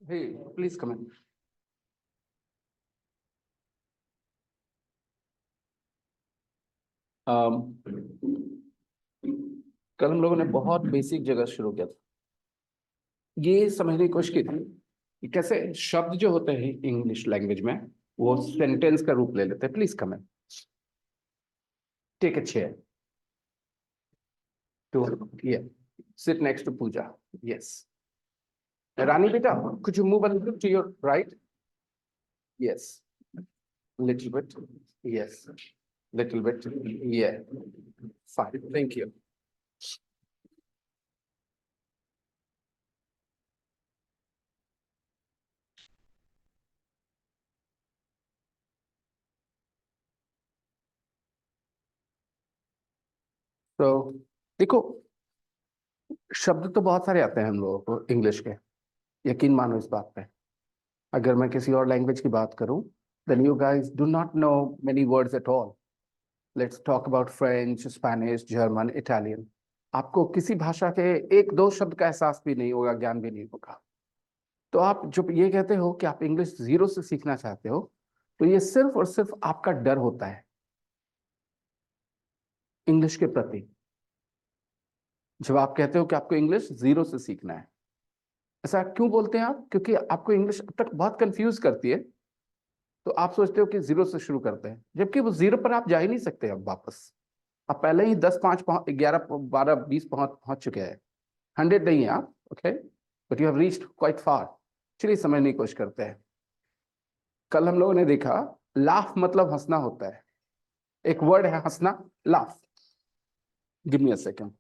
Hey, please come in. कल हम लोगों ने बहुत बेसिक जगह शुरू किया था। ये समझने की कोशिश की थी कि कैसे शब्द जो होते हैं इंग्लिश लैंग्वेज में वो सेंटेंस का रूप ले लेते हैं। Please come in, take a chair to sit next to Puja. Yes, Rani बेटा, कुछ move a little to your right. Yes, little bit. Yes, little bit. Yeah fine, thank you. तो देखो, शब्द तो बहुत सारे आते हैं हम लोगों को इंग्लिश के, यकीन मानो इस बात पे। अगर मैं किसी और लैंग्वेज की बात करूं, then you guys do not know many words at all. Let's talk about French, Spanish, German, Italian. आपको किसी भाषा के एक दो शब्द का एहसास भी नहीं होगा, ज्ञान भी नहीं होगा। तो आप जो ये कहते हो कि आप इंग्लिश जीरो से सीखना चाहते हो, तो ये सिर्फ और सिर्फ आपका डर होता है इंग्लिश के प्रति। जब आप कहते हो कि आपको इंग्लिश जीरो से सीखना है, ऐसा क्यों बोलते हैं आप? क्योंकि आपको इंग्लिश अब तक बहुत कंफ्यूज करती है, तो आप सोचते हो कि जीरो से शुरू करते हैं, जबकि वो जीरो पर आप जा ही नहीं सकते अब वापस। आप पहले ही 10 5 11 12 20 पहुंच चुके हैं। 100 नहीं है आप, okay, but you have reached quite far. चलिए समझने की कोशिश करते हैं। कल हम लोगों ने देखा लाफ मतलब हंसना होता है। एक वर्ड है हंसना, laugh. Give me a second.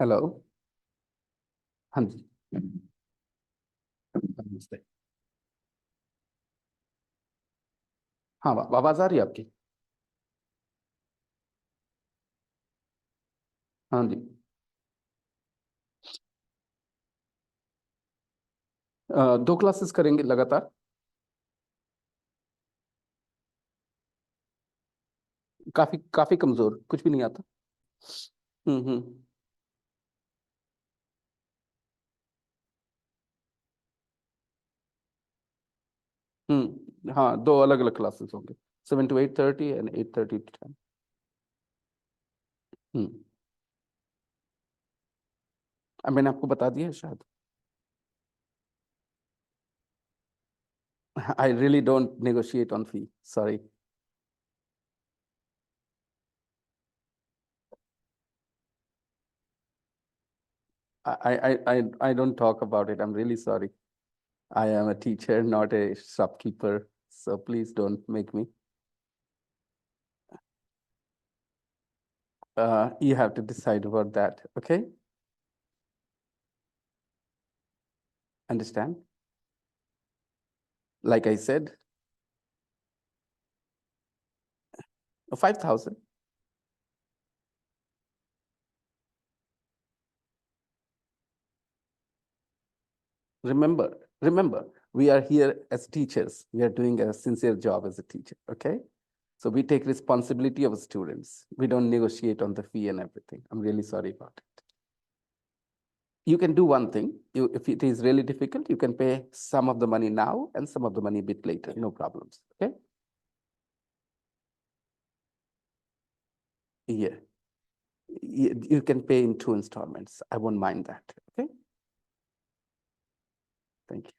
Hello. हाँ जी, नमस्ते। हाँ, आवाज आ रही है आपकी? हाँ जी। 2 क्लासेस करेंगे लगातार। काफी काफी कमजोर, कुछ भी नहीं आता। हम्म। हाँ, 2 अलग अलग क्लासेस होंगे, 7 to 8:30 एंड 8:30 to 10। हम्म। अब मैंने आपको बता दिया है शायद। I really don't negotiate on fee. Sorry. I don't talk about it. I'm really sorry. I am a teacher, not a shopkeeper. So please don't make me. You have to decide about that. Okay? Understand? Like I said, 5,000. Remember, remember, we are here as teachers. We are doing a sincere job as a teacher. Okay? So we take responsibility of students. We don't negotiate on the fee and everything. I'm really sorry about it. You can do one thing. If it is really difficult, you can pay some of the money now and some of the money a bit later. No problems. Okay? Yeah. You can pay in 2 installments. I won't mind that. Okay? Thank you.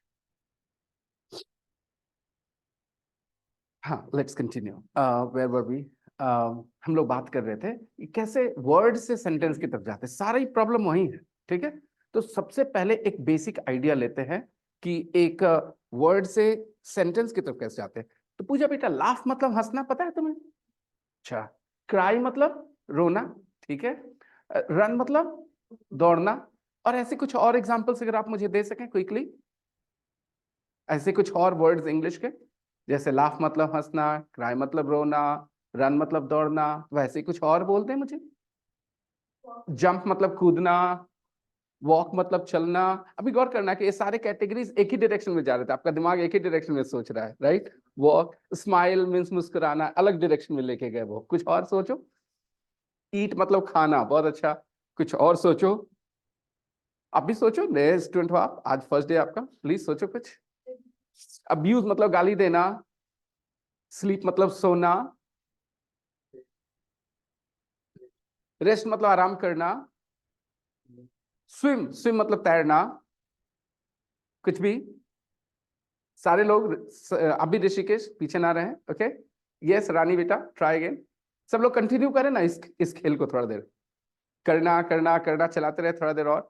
हाँ, let's continue. Where were we? हम लोग बात कर रहे थे कि कैसे word से सेंटेंस की तरफ जाते हैं। सारी प्रॉब्लम वही है। ठीक है? तो सबसे पहले एक बेसिक आइडिया लेते हैं कि एक वर्ड से सेंटेंस की तरफ कैसे जाते हैं। तो पूजा बेटा, लाफ मतलब हंसना पता है तुम्हें? अच्छा। क्राई मतलब रोना। ठीक है। रन मतलब दौड़ना। और ऐसे कुछ और एग्जांपल्स अगर आप मुझे दे सकें क्विकली, ऐसे कुछ और वर्ड्स इंग्लिश के, जैसे लाफ मतलब हंसना, क्राई मतलब रोना, रन मतलब दौड़ना, वैसे ही कुछ और बोल दें मुझे। जंप मतलब कूदना, वॉक मतलब चलना। अभी गौर करना कि ये सारे कैटेगरीज एक ही डायरेक्शन में जा रहे थे, आपका दिमाग एक ही डायरेक्शन में सोच रहा है, राइट? वॉक, स्माइल मीन्स मुस्कुराना, अलग डायरेक्शन में लेके गए वो। कुछ और सोचो। ईट मतलब खाना, बहुत अच्छा। कुछ और सोचो। आप भी सोचो, नए स्टूडेंट हो आप, आज फर्स्ट डे आपका, प्लीज सोचो कुछ। अब्यूज मतलब गाली देना, स्लीप मतलब सोना, रेस्ट मतलब आराम करना, स्विम स्विम मतलब तैरना, कुछ भी। सारे लोग अभी ऋषिकेश पीछे ना रहे, ओके। यस रानी बेटा, ट्राई अगेन। सब लोग कंटिन्यू करें ना इस खेल को, थोड़ा देर करना करना करना, चलाते रहे थोड़ा देर और।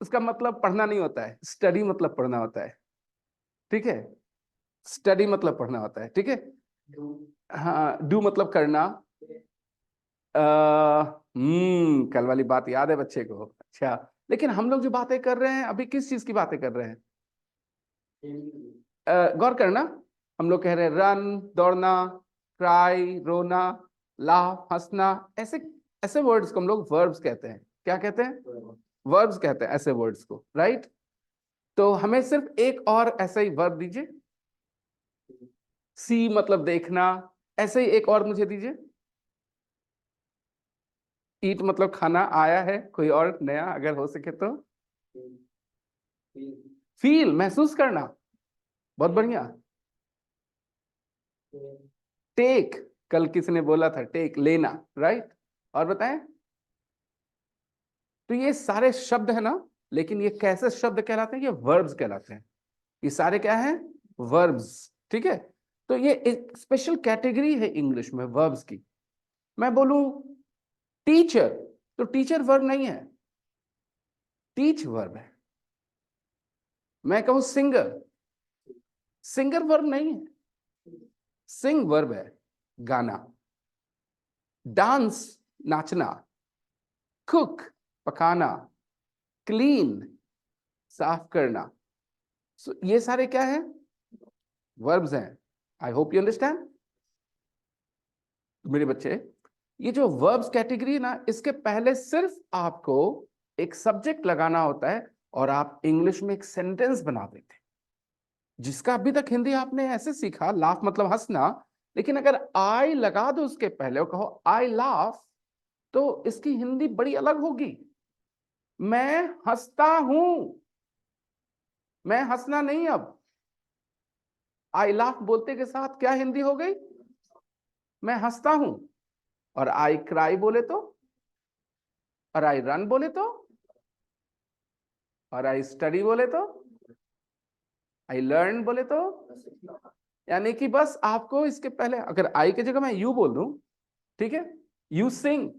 उसका मतलब पढ़ना नहीं होता है, स्टडी मतलब पढ़ना होता है, ठीक है। स्टडी मतलब पढ़ना होता है, ठीक है। हाँ, डू मतलब करना। कल वाली बात याद है बच्चे को, अच्छा। लेकिन हम लोग जो बातें कर रहे हैं अभी, किस चीज की बातें कर रहे हैं? गौर करना। हम लोग कह रहे हैं रन, दौड़ना, क्राई, रोना, लाफ, हंसना। ऐसे ऐसे वर्ड्स को हम लोग वर्ब्स कहते हैं। क्या कहते हैं? वर्ब्स कहते हैं ऐसे वर्ड्स को, राइट। तो हमें सिर्फ एक और ऐसा ही वर्ब दीजिए। सी मतलब देखना, ऐसे ही एक और मुझे दीजिए। ईट मतलब खाना, आया है कोई और नया अगर हो सके तो? फील महसूस करना, बहुत बढ़िया। टेक, कल किसने बोला था टेक लेना, राइट। और बताएं। तो ये सारे शब्द है ना, लेकिन ये कैसे शब्द कहलाते हैं? ये वर्ब्स कहलाते हैं। ये सारे क्या हैं? वर्ब्स, ठीक है। तो ये एक स्पेशल कैटेगरी है इंग्लिश में वर्ब्स की। मैं बोलूं टीचर, तो टीचर वर्ब नहीं है, टीच वर्ब है। मैं कहूं सिंगर, सिंगर वर्ब नहीं है, सिंग वर्ब है, गाना। डांस, नाचना। कुक, पकाना। क्लीन, साफ करना। ये सारे क्या है? वर्ब्स हैं। आई होप यू अंडरस्टैंड मेरे बच्चे। ये जो वर्ब्स कैटेगरी है ना, इसके पहले सिर्फ आपको एक सब्जेक्ट लगाना होता है और आप इंग्लिश में एक सेंटेंस बना देते हैं, जिसका अभी तक हिंदी आपने ऐसे सीखा, लाफ मतलब हंसना। लेकिन अगर आई लगा दो उसके पहले और कहो आई लाफ, तो इसकी हिंदी बड़ी अलग होगी। मैं हंसता हूं, मैं हंसना नहीं। अब आई लाफ बोलते के साथ क्या हिंदी हो गई? मैं हंसता हूं। और आई क्राई बोले तो, और आई रन बोले तो, और आई स्टडी बोले तो, आई लर्न बोले तो। यानी कि बस आपको इसके पहले अगर आई की जगह मैं यू बोल दूं, ठीक है, यू सिंग।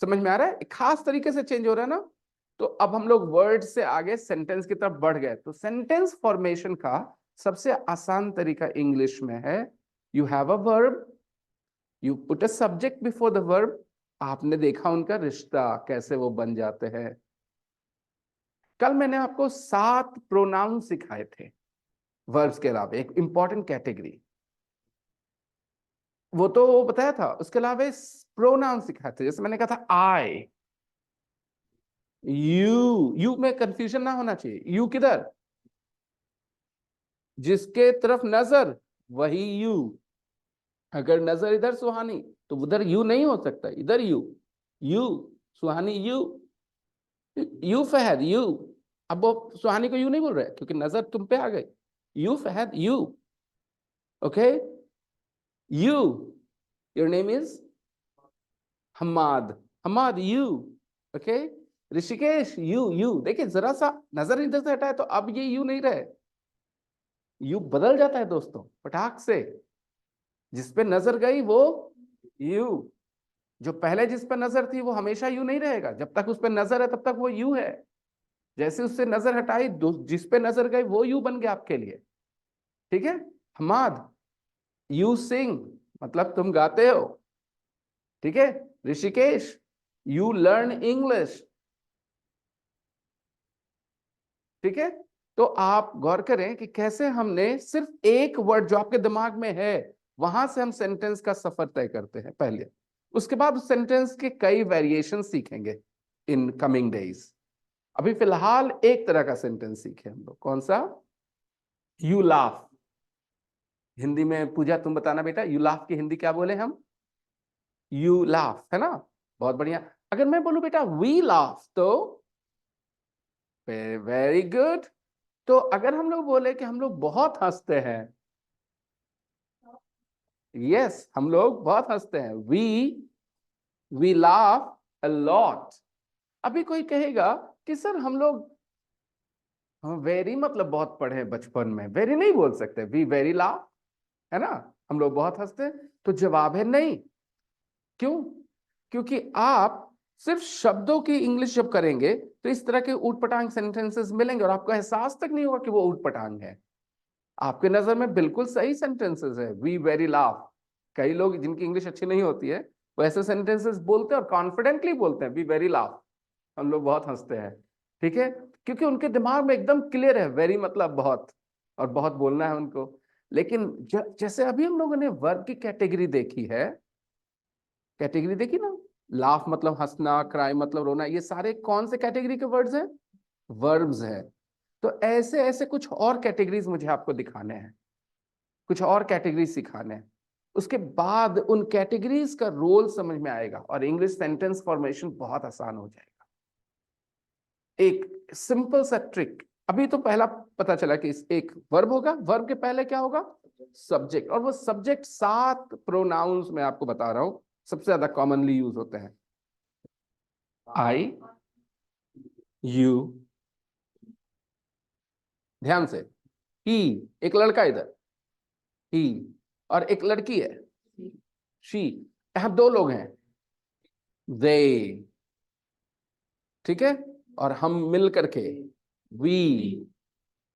समझ में आ रहा है? एक खास तरीके से चेंज हो रहा है ना। तो अब हम लोग वर्ड से आगे सेंटेंस की तरफ बढ़ गए। तो सेंटेंस फॉर्मेशन का सबसे आसान तरीका इंग्लिश में है, you have a verb, you put a subject before the verb. आपने देखा उनका रिश्ता कैसे वो बन जाते हैं। कल मैंने आपको 7 प्रोनाउन सिखाए थे वर्ब्स के अलावा, एक इंपॉर्टेंट कैटेगरी, वो तो बताया था। उसके अलावा प्रोनाउन सिखाए थे, जैसे मैंने कहा था आई, यू में कंफ्यूजन ना होना चाहिए। यू किधर? जिसके तरफ नजर वही यू। अगर नजर इधर सुहानी, तो उधर यू नहीं हो सकता, इधर you. You Suhani, you. You Fahad, you. अब वो सुहानी को यू नहीं बोल रहे क्योंकि नजर तुम पे आ गई। You Fahad, you. Okay. You, your name is Hamad. Hamad, you. Okay. Rishikesh, you देखिए, जरा सा नजर इधर से हटाए तो अब ये यू नहीं रहे, यू बदल जाता है दोस्तों पटाख से। जिस पे नजर गई वो यू। जो पहले जिस पर नजर थी वो हमेशा यू नहीं रहेगा, जब तक उस पर नजर है तब तक वो यू है। जैसे उससे नजर हटाई, जिस पे नजर गई वो यू बन गया आपके लिए, ठीक है। हमाद, यू सिंग मतलब तुम गाते हो, ठीक है। ऋषिकेश, यू लर्न इंग्लिश, ठीक है। तो आप गौर करें कि कैसे हमने सिर्फ एक वर्ड जो आपके दिमाग में है, वहां से हम सेंटेंस का सफर तय करते हैं पहले। उसके बाद उस सेंटेंस के कई वेरिएशन सीखेंगे इन कमिंग डेज। अभी फिलहाल एक तरह का सेंटेंस सीखे हम लोग, कौन सा? You laugh. हिंदी में पूजा तुम बताना बेटा, यू लाफ की हिंदी क्या बोले हम? यू लाफ, है ना। बहुत बढ़िया। अगर मैं बोलूं बेटा वी लाफ तो वेरी गुड। तो अगर हम लोग बोले कि हम लोग बहुत हंसते हैं, यस हम लोग बहुत हंसते हैं, वी लाफ अ लॉट। अभी कोई कहेगा कि सर हम लोग, हम वेरी मतलब बहुत पढ़े हैं बचपन में, वेरी नहीं बोल सकते, वी वेरी लाफ, है ना, हम लोग बहुत हंसते हैं। तो जवाब है नहीं। क्यों? क्योंकि आप सिर्फ शब्दों की इंग्लिश जब करेंगे तो इस तरह के ऊट पटांग सेंटेंसेस मिलेंगे और आपको एहसास तक नहीं होगा कि वो ऊट पटांग है। आपके नजर में बिल्कुल सही सेंटेंसेस है, वी वेरी लाफ। कई लोग जिनकी इंग्लिश अच्छी नहीं होती है वो ऐसे सेंटेंसेस बोलते हैं और कॉन्फिडेंटली बोलते हैं, वी वेरी लाफ, हम लोग बहुत हंसते हैं। ठीक है, क्योंकि उनके दिमाग में एकदम क्लियर है, वेरी मतलब बहुत, और बहुत बोलना है उनको। लेकिन जैसे अभी हम लोगों ने वर्ब की कैटेगरी देखी है, कैटेगरी देखी ना, लाफ मतलब हंसना, क्राई मतलब रोना, ये सारे कौन से कैटेगरी के वर्ड्स हैं? वर्ब्स है। तो ऐसे ऐसे कुछ और कैटेगरीज मुझे आपको दिखाने हैं, कुछ और कैटेगरीज सिखाने हैं। उसके बाद उन कैटेगरीज का रोल समझ में आएगा और इंग्लिश सेंटेंस फॉर्मेशन बहुत आसान हो जाएगा। एक सिंपल सा ट्रिक, अभी तो पहला पता चला कि एक वर्ब होगा, वर्ब के पहले क्या होगा? सब्जेक्ट। और वो सब्जेक्ट 7 प्रोनाउंस में आपको बता रहा हूं सबसे ज्यादा कॉमनली यूज होते हैं। आई, यू, ध्यान से, ही, एक लड़का इधर, ही, और एक लड़की है, शी, यहां 2 लोग हैं, दे, ठीक है, और हम मिल करके वी,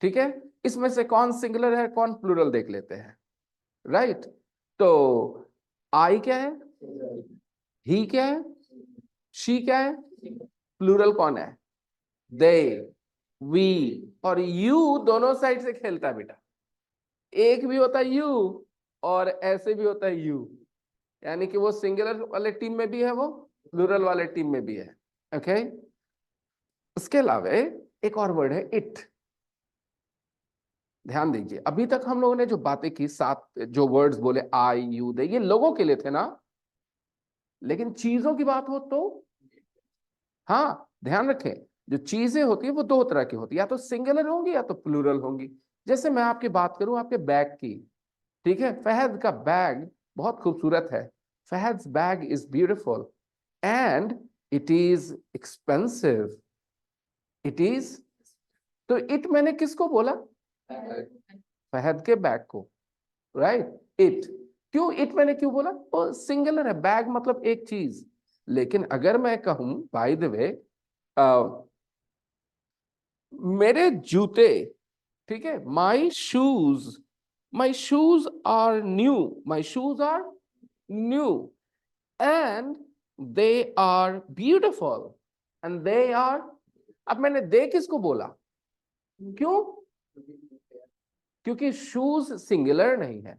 ठीक है। इसमें से कौन सिंगुलर है कौन प्लूरल देख लेते हैं, राइट। तो आई क्या है, ही क्या है, शी क्या है, प्लूरल कौन है? दे, वी, और यू दोनों साइड से खेलता है बेटा। एक भी होता है यू और ऐसे भी होता है यू, यानी कि वो सिंगुलर वाले टीम में भी है, वो प्लूरल वाले टीम में भी है। ओके, उसके अलावा एक और वर्ड है इट। ध्यान दीजिए, अभी तक हम लोगों ने जो बातें की, 7 जो वर्ड्स बोले, आई, यू, दे, ये लोगों के लिए थे ना, लेकिन चीजों की बात हो तो, हाँ ध्यान रखें, जो चीजें होती है वो 2 तरह की होती है, या तो सिंगुलर होंगी या तो प्लूरल होंगी। जैसे मैं आपकी बात करूं आपके बैग की, ठीक है, फहद का बैग बहुत खूबसूरत है, Fahad's bag is beautiful and it is expensive, it is. तो इट मैंने किसको बोला? फहद के बैग को, राइट, इट। क्यों इट मैंने क्यों बोला? वो सिंगुलर है, बैग मतलब एक चीज। लेकिन अगर मैं कहूं बाय द वे, मेरे जूते, ठीक है, my shoes are new, my shoes are new and they are beautiful and they are. अब मैंने दे किसको बोला? क्यों? क्योंकि शूज सिंगुलर नहीं है,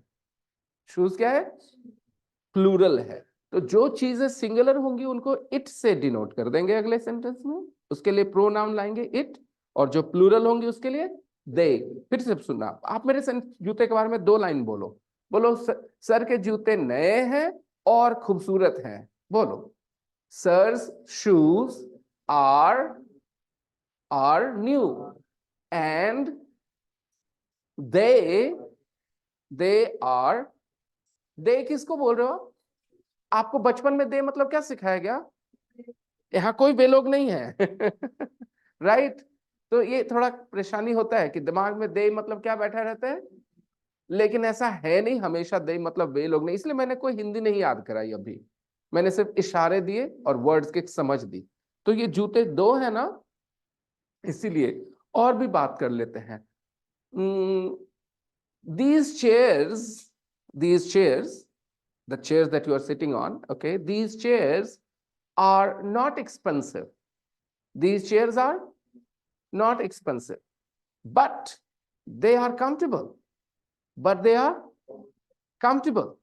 शूज क्या है? प्लूरल है। तो जो चीजें सिंगुलर होंगी उनको इट से डिनोट कर देंगे अगले सेंटेंस में, उसके लिए प्रोनाउन लाएंगे इट, और जो प्लूरल होंगी उसके लिए दे। फिर से सुनना, आप मेरे जूते के बारे में 2 लाइन बोलो। बोलो सर के जूते नए हैं और खूबसूरत हैं, बोलो। Sir's shoes are new and they are, they किसको बोल रहे हो? आपको बचपन में दे मतलब क्या सिखाया गया? यहाँ कोई वे लोग नहीं है राइट। तो ये थोड़ा परेशानी होता है कि दिमाग में दे मतलब क्या बैठा रहता है, लेकिन ऐसा है नहीं, हमेशा दे मतलब वे लोग नहीं। इसलिए मैंने कोई हिंदी नहीं याद कराई अभी, मैंने सिर्फ इशारे दिए और वर्ड्स की समझ दी। तो ये जूते 2 है ना, इसीलिए। और भी बात कर लेते हैं। these chairs these chairs, the chairs that you are sitting on, okay, these chairs are not expensive, these chairs are not expensive, but they are comfortable, but they are comfortable।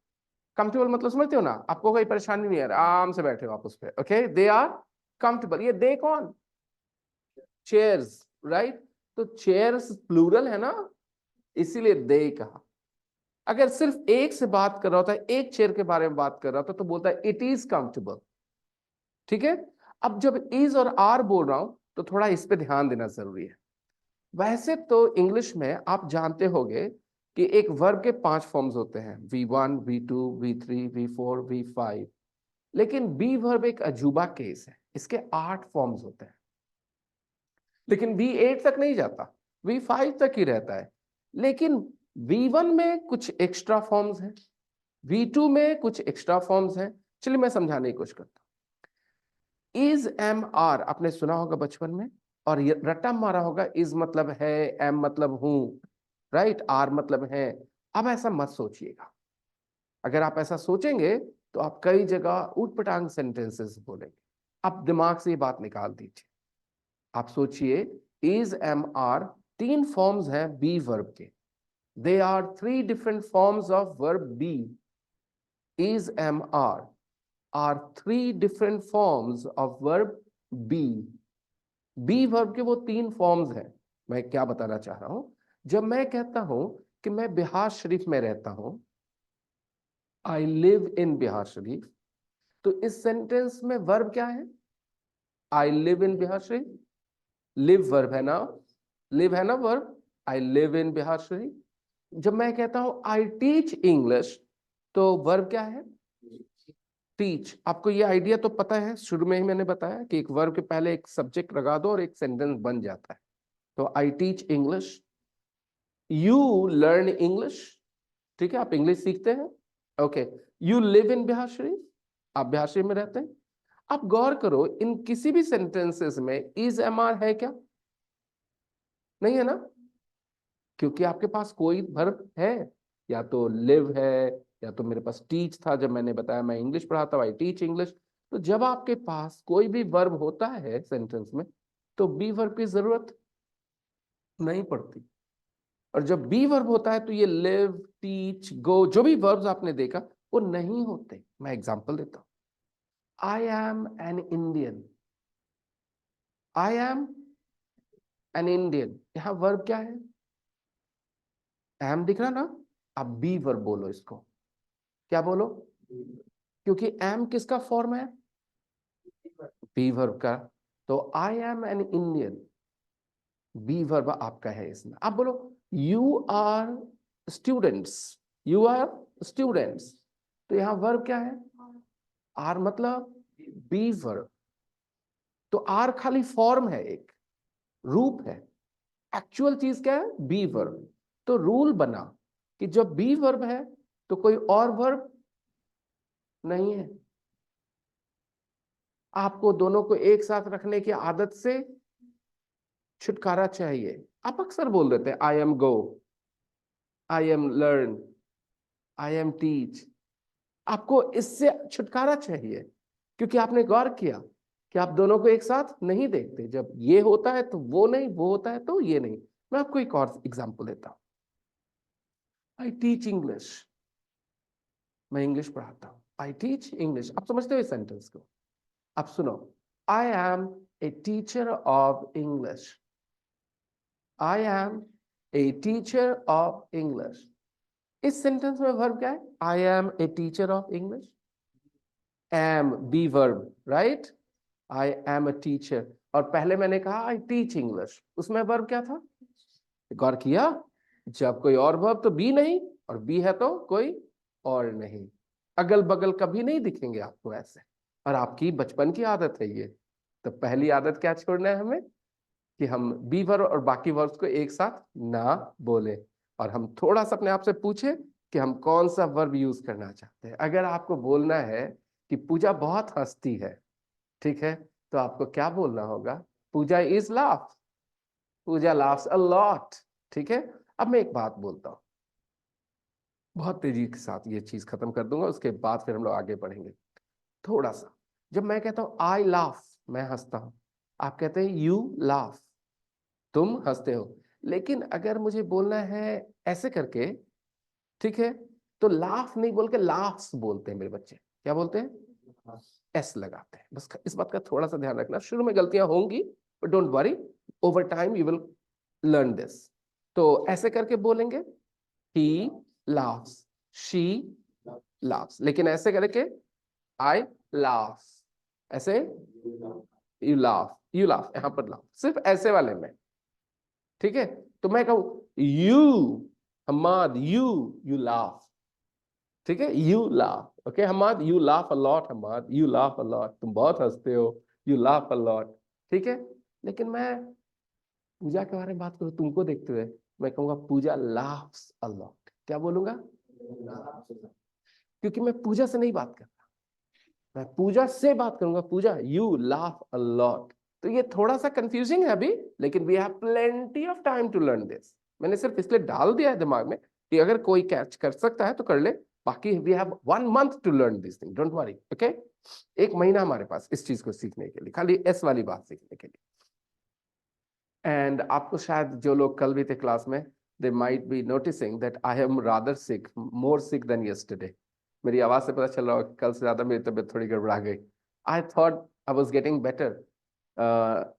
Comfortable मतलब समझते हो ना, आपको कोई परेशानी नहीं है, आराम से बैठे हो आप उस पर, ओके, दे आर कंफर्टेबल। ये दे कौन? Chairs, right. तो चेयर्स प्लूरल है ना, इसीलिए दे कहा। अगर सिर्फ एक से बात कर रहा होता है, एक चेयर के बारे में बात कर रहा होता तो बोलता है इट इज कंफर्टेबल, ठीक है। अब जब इज और आर बोल रहा हूं तो थोड़ा इस पे ध्यान देना जरूरी है। वैसे तो इंग्लिश में आप जानते होंगे कि एक वर्ब के 5 फॉर्म्स होते हैं, V1, V2, V3, V4, V5। लेकिन बी वर्ब एक अजूबा केस है, इसके 8 फॉर्म्स होते हैं। लेकिन V8 तक नहीं जाता, V5 तक ही रहता है। लेकिन V1 में कुछ एक्स्ट्रा फॉर्म्स हैं, V2 में कुछ एक्स्ट्रा फॉर्म्स हैं। चलिए मैं समझाने की कोशिश करता हूं। इज, एम, आर आपने सुना होगा बचपन में, और ये रट्टा मारा होगा। इज मतलब है, एम मतलब हूं, राइट, आर मतलब है। अब ऐसा मत सोचिएगा। अगर आप ऐसा सोचेंगे तो आप कई जगह ऊटपटांग सेंटेंसेस बोलेंगे। आप दिमाग से ये बात निकाल दीजिए। आप सोचिए, इज, एम, आर 3 फॉर्म्स हैं बी वर्ब के। They are 3 different forms of verb be. Is, am, are 3 different forms of verb be. Be verb के वो 3 फॉर्म्स हैं। मैं क्या बताना चाह रहा हूं, जब मैं कहता हूं कि मैं बिहार शरीफ में रहता हूं, आई लिव इन बिहार शरीफ, तो इस सेंटेंस में वर्ब क्या है? I live in Bihar Sharif. Live verb है ना, लिव है ना verb. I live in Bihar Sharif. जब मैं कहता हूं आई टीच इंग्लिश, तो वर्ब क्या है? टीच। आपको ये आइडिया तो पता है, शुरू में ही मैंने बताया कि एक वर्ब के पहले एक सब्जेक्ट लगा दो और एक सेंटेंस बन जाता है। तो I teach English, you learn English, ठीक है, आप इंग्लिश सीखते हैं। Okay, you live in Bihar Sharif, आप बिहार शरीफ में रहते हैं। आप गौर करो, इन किसी भी सेंटेंसेस में इज, एम, आर है क्या? नहीं है ना, क्योंकि आपके पास कोई वर्ब है। या तो लिव है, या तो मेरे पास टीच था, जब मैंने बताया मैं इंग्लिश पढ़ाता हूं, आई टीच इंग्लिश। तो जब आपके पास कोई भी वर्ब होता है सेंटेंस में, तो बी वर्ब की जरूरत नहीं पड़ती। और जब बी वर्ब होता है तो ये लिव, टीच, गो, जो भी वर्ब्स आपने देखा वो नहीं होते। मैं एग्जांपल देता हूं। आई am an Indian, I am an Indian, यहां वर्ब क्या है? एम दिख रहा ना। अब बी वर्ब बोलो इसको। क्या बोलो? क्योंकि एम किसका फॉर्म है? बी वर्ब का। तो I am an Indian, be verb आपका है इसमें। आप बोलो you are students, you are students, तो यहां वर्ब क्या है? आर मतलब बी वर्ब। तो आर खाली फॉर्म है, एक रूप है। एक्चुअल चीज क्या है? B verb. तो रूल बना कि जब बी वर्ब है तो कोई और वर्ब नहीं है। आपको दोनों को एक साथ रखने की आदत से छुटकारा चाहिए। आप अक्सर बोल देते हैं I am go, I am learn, I am teach. आपको इससे छुटकारा चाहिए, क्योंकि आपने गौर किया कि आप दोनों को एक साथ नहीं देखते। जब ये होता है तो वो नहीं, वो होता है तो ये नहीं। मैं आपको एक और एग्जांपल देता हूं। आई टीच इंग्लिश, मैं इंग्लिश पढ़ाता हूं। आई टीच इंग्लिश, आप समझते हो इस सेंटेंस को? आप सुनो, I am a teacher of English, I am a teacher of English. इस सेंटेंस में वर्ब क्या है? I am a teacher of English. Am be verb, right. I am a teacher, और पहले मैंने कहा आई टीच इंग्लिश, उसमें verb क्या था? गौर किया? जब कोई और वर्ब तो बी नहीं, और बी है तो कोई और नहीं। अगल बगल कभी नहीं दिखेंगे आपको ऐसे। और आपकी बचपन की आदत है ये। तो पहली आदत क्या छोड़ना है हमें? कि हम बी वर्ब और बाकी वर्ब्स को एक साथ ना बोले, और हम थोड़ा सा अपने आप से पूछे कि हम कौन सा वर्ब यूज करना चाहते हैं। अगर आपको बोलना है कि पूजा बहुत हंसती है, ठीक है, तो आपको क्या बोलना होगा? Puja is laugh, Puja laughs a lot. ठीक है। अब मैं एक बात बोलता हूं, बहुत तेजी के साथ ये चीज खत्म कर दूंगा, उसके बाद फिर हम लोग आगे बढ़ेंगे। थोड़ा सा, जब मैं कहता हूं आई लाफ, मैं हंसता हूं, आप कहते हैं यू लाफ, तुम हंसते हो। लेकिन अगर मुझे बोलना है ऐसे करके, ठीक है, तो लाफ नहीं बोल के लाफ्स बोलते हैं मेरे बच्चे। क्या बोलते हैं? एस लगाते हैं। बस इस बात का थोड़ा सा ध्यान रखना, शुरू में गलतियां होंगी, but don't worry, over time you will learn this. तो ऐसे करके बोलेंगे, ही लाफ्स, शी लाफ्स, लेकिन ऐसे करके आई लाफ, ऐसे, यू लाफ, यू लाफ, यहां पर लाफ, सिर्फ ऐसे वाले में, ठीक है। तो मैं कहूं यू हमाद, यू लाफ, ठीक है, you laugh, okay Hamad, you laugh a lot, Hamad you laugh a lot, तुम बहुत हंसते हो, यू लाफ अ लॉट, ठीक है। लेकिन मैं पूजा के बारे में बात करूं तुमको देखते हुए, मैं कहूंगा पूजा लाफ्स अ लॉट। क्या बोलूंगा? क्योंकि मैं पूजा से नहीं बात कर, मैं पूजा से बात करूंगा, Pooja you laugh a lot. तो ये थोड़ा सा कंफ्यूजिंग है अभी, लेकिन we have plenty of time to learn this. मैंने सिर्फ इसलिए डाल दिया है दिमाग में कि अगर कोई कैच कर सकता है तो कर ले, बाकी we have 1 month to learn this thing, don't worry, okay. 1 महीना हमारे पास इस चीज को सीखने के लिए, खाली एस वाली बात सीखने के लिए। एंड आपको शायद जो लोग कल भी थे क्लास में, they might be noticing that I am rather sick, more sick than yesterday. मेरी आवाज से पता चल रहा है कल से ज्यादा मेरी तबीयत थोड़ी गड़बड़ा गई। I thought I was getting better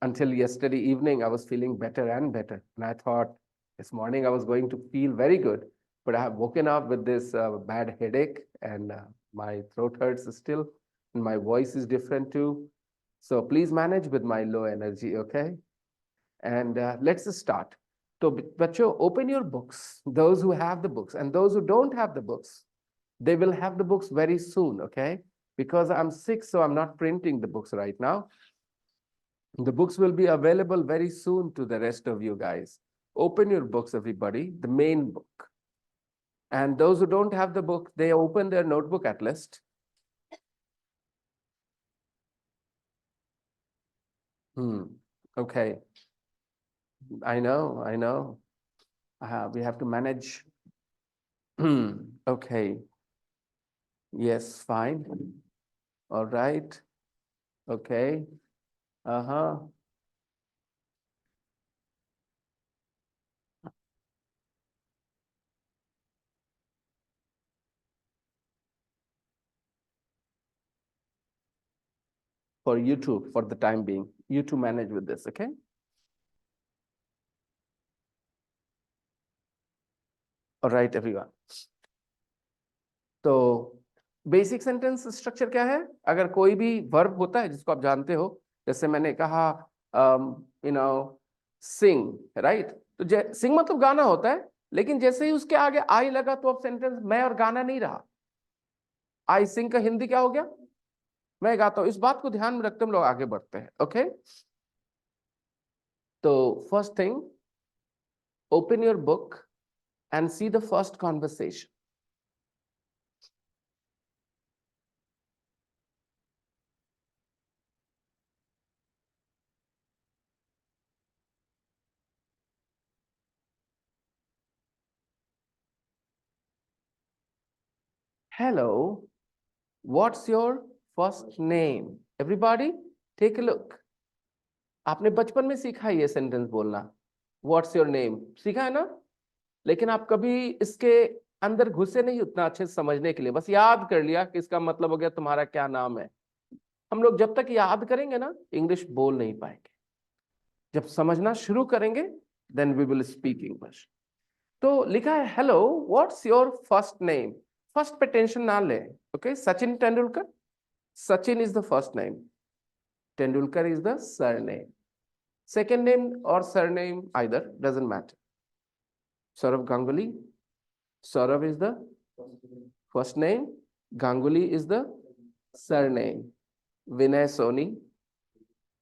until yesterday evening. I was feeling better and better, and I thought this morning I was going to feel very good, but I have woken up with this bad headache, and my throat hurts still, and my voice is different too. So please manage with my low energy, okay? And let's start. So bachcho, open your books, those who have the books, and those who don't have the books, they will have the books very soon, okay? Because I'm sick, so I'm not printing the books right now. The books will be available very soon to the rest of you guys. Open your books, everybody, the main book. And those who don't have the book, they open their notebook at least. Okay. I know, I know. We have to manage. Okay. Yes, fine. All right. Okay. Uh-huh. For you two, for the time being, you two manage with this, okay? All right, everyone. तो basic sentence structure क्या है? अगर कोई भी verb होता है जिसको आप जानते हो, जैसे मैंने कहा यू नो सिंग, राइट? तो सिंग मतलब गाना होता है, लेकिन जैसे ही उसके आगे आई लगा तो अब सेंटेंस मैं और गाना नहीं रहा। आई सिंग का हिंदी क्या हो गया? मैं गाता हूं। इस बात को ध्यान में रखते हम लोग आगे बढ़ते हैं, ओके? तो first thing, open your book and see the first conversation. Hello, what's your first name? Everybody, take a look. आपने बचपन में सीखा है ये सेंटेंस बोलना, व्हाट्स योर नेम, सीखा है ना? लेकिन आप कभी इसके अंदर घुसे नहीं उतना अच्छे से समझने के लिए, बस याद कर लिया कि इसका मतलब हो गया तुम्हारा क्या नाम है। हम लोग जब तक याद करेंगे ना, इंग्लिश बोल नहीं पाएंगे। जब समझना शुरू करेंगे, then we will speak English. तो लिखा है hello, what's your first name. First पे टेंशन ना ले, okay? Sachin Tendulkar, Sachin is the first name. Tendulkar is the surname. Second name or surname, either, doesn't matter. Saurav Ganguly. Saurav is the first name. Ganguly is the surname. Vinay Soni.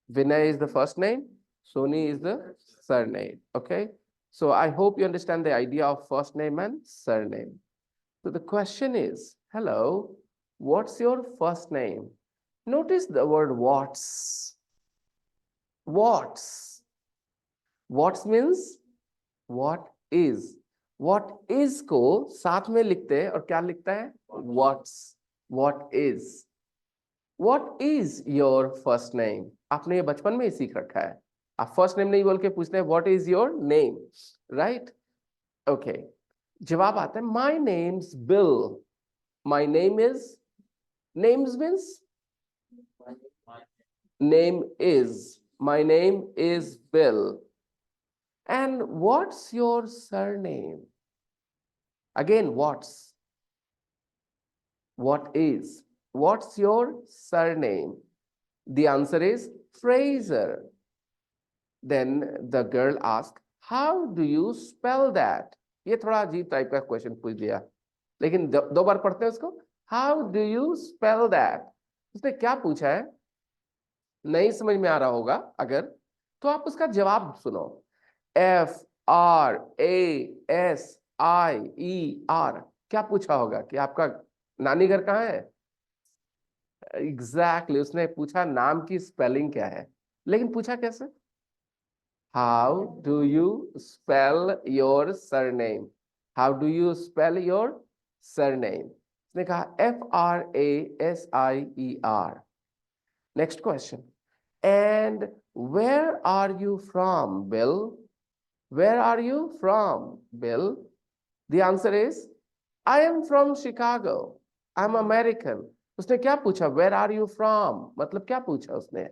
Vinay is the first name. Soni is the surname. Okay. So I hope you understand the idea of first name and surname. So the question is, hello, what's your first name? Notice the word what's. What's. What's means what is. What is को साथ में लिखते हैं और क्या लिखता है? What's. What is. What is your first name? आपने ये बचपन में ही सीख रखा है। आप फर्स्ट नेम नहीं बोल के पूछते हैं what is your name, right? Okay. जवाब आता है my name's Bill. My name is, names means name is, my name is Bill. And what's your surname? Again, what's, what is, what's your surname? The answer is Fraser. Then the girl asked, how do you spell that? ये थोड़ा अजीब type का question पूछ दिया, लेकिन दो बार पढ़ते हैं उसको. How do you spell that? उसने क्या पूछा है, नहीं समझ में आ रहा होगा अगर, तो आप उसका जवाब सुनो. FRASIER. क्या पूछा होगा कि आपका नानी घर कहाँ है? एग्जैक्टली उसने पूछा नाम की स्पेलिंग क्या है, लेकिन पूछा कैसे? How do you spell your surname? How do you spell your surname? उसने कहा FRASIER. Next question. And where are you from, Bill? Where are you from, Bill? The answer is, I am from Chicago. I'm American. उसने क्या पूछा? Where are you from? मतलब क्या पूछा उसने?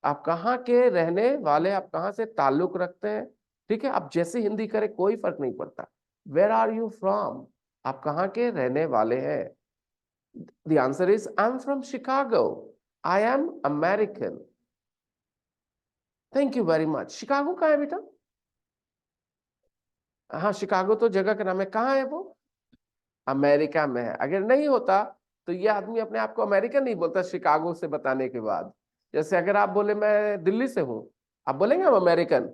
आप कहाँ के रहने वाले, आप कहाँ से ताल्लुक रखते हैं? ठीक है, आप जैसे हिंदी करें कोई फर्क नहीं पड़ता. Where are you from? आप कहाँ के रहने वाले हैं? The answer is, I'm from Chicago. I am American. Thank you very much. Chicago कहाँ है बेटा? हाँ, शिकागो तो जगह का नाम है. कहाँ है वो? अमेरिका में है. अगर नहीं होता तो ये आदमी अपने आप को अमेरिकन नहीं बोलता शिकागो से बताने के बाद. जैसे अगर आप बोले मैं दिल्ली से हूं, आप बोलेंगे हम American.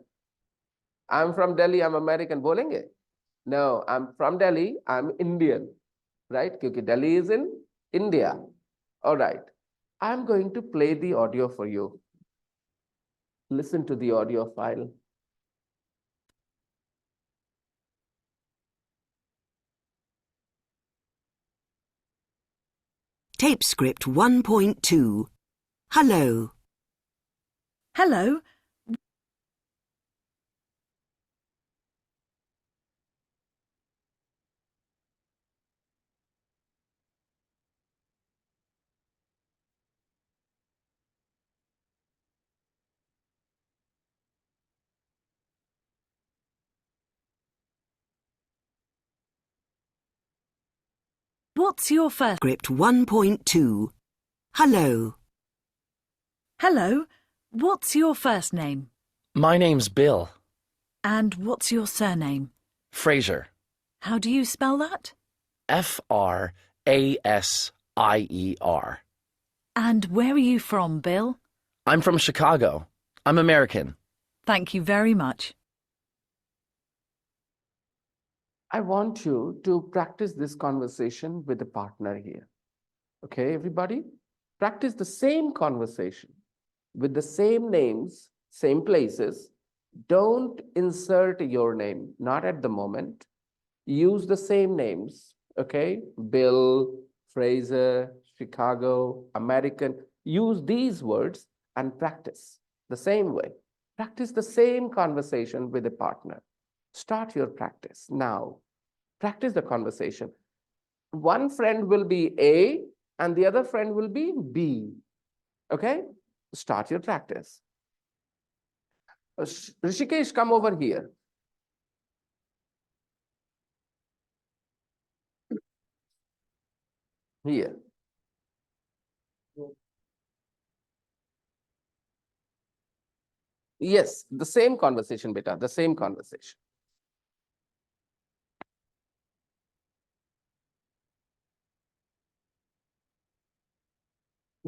I am from Delhi, I am American बोलेंगे? No, I am from Delhi, I am Indian. Right, क्योंकि Delhi is in India. Alright, I am going to play the audio for you. Listen to the audio file. Tape script 1.2. Hello. Hello. What's your first? Script 1.2. Hello. Hello. What's your first name? My name's Bill. And what's your surname? Fraser. How do you spell that? FRASIER. And where are you from, Bill? I'm from Chicago. I'm American. Thank you very much. I want you to practice this conversation with a partner here. Okay, everybody? Practice the same conversation with the same names, same places. Don't insert your name, not at the moment. Use the same names, okay? Bill, Fraser, Chicago, American. Use these words and practice the same way. Practice the same conversation with a partner. Start your practice now. Practice the conversation. One friend will be A and the other friend will be B. Okay? Start your practice. Rishikesh, come over here. Here. Yes, the same conversation, beta, the same conversation.